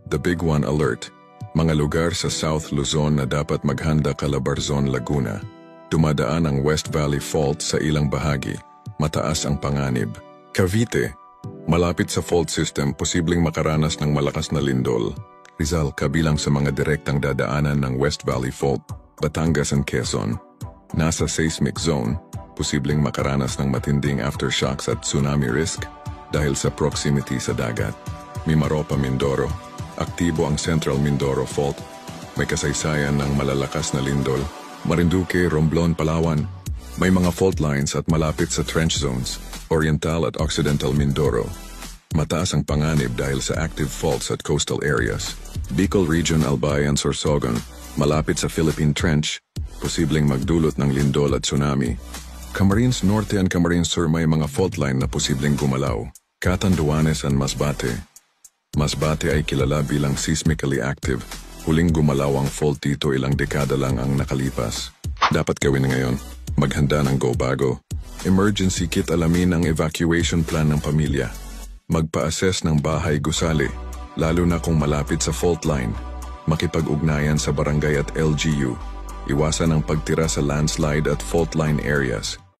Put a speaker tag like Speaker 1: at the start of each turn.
Speaker 1: The Big One Alert. Mga lugar sa South Luzon na dapat maghanda Calabarzon, Laguna. Dumadaan ang West Valley Fault sa ilang bahagi. Mataas ang panganib. Cavite. Malapit sa fault system, posibleng makaranas ng malakas na lindol. Rizal, kabilang sa mga direktang dadaanan ng West Valley Fault. Batangas and Quezon. Nasa seismic zone, posibleng makaranas ng matinding aftershocks at tsunami risk dahil sa proximity sa dagat. Mimaropa, Mindoro. Aktibo ang Central Mindoro Fault. May kasaysayan ng malalakas na lindol. Marinduque, Romblon, Palawan. May mga fault lines at malapit sa trench zones. Oriental at Occidental Mindoro. Mataas ang panganib dahil sa active faults at coastal areas. Bicol Region, Albay and Sorsogon. Malapit sa Philippine Trench. Posibleng magdulot ng lindol at tsunami. Camarines Norte and Camarines Sur may mga fault line na posibleng gumalaw. Catanduanes and Masbate. Masbate ay kilala bilang seismically active. Huling gumalaw ang fault dito ilang dekada lang ang nakalipas. Dapat gawin na ngayon. Maghanda ng go bago. Emergency kit, alamin ang evacuation plan ng pamilya. Magpa-assess ng bahay gusali, lalo na kung malapit sa fault line. Makipag-ugnayan sa barangay at LGU. Iwasan ang pagtira sa landslide at fault line areas.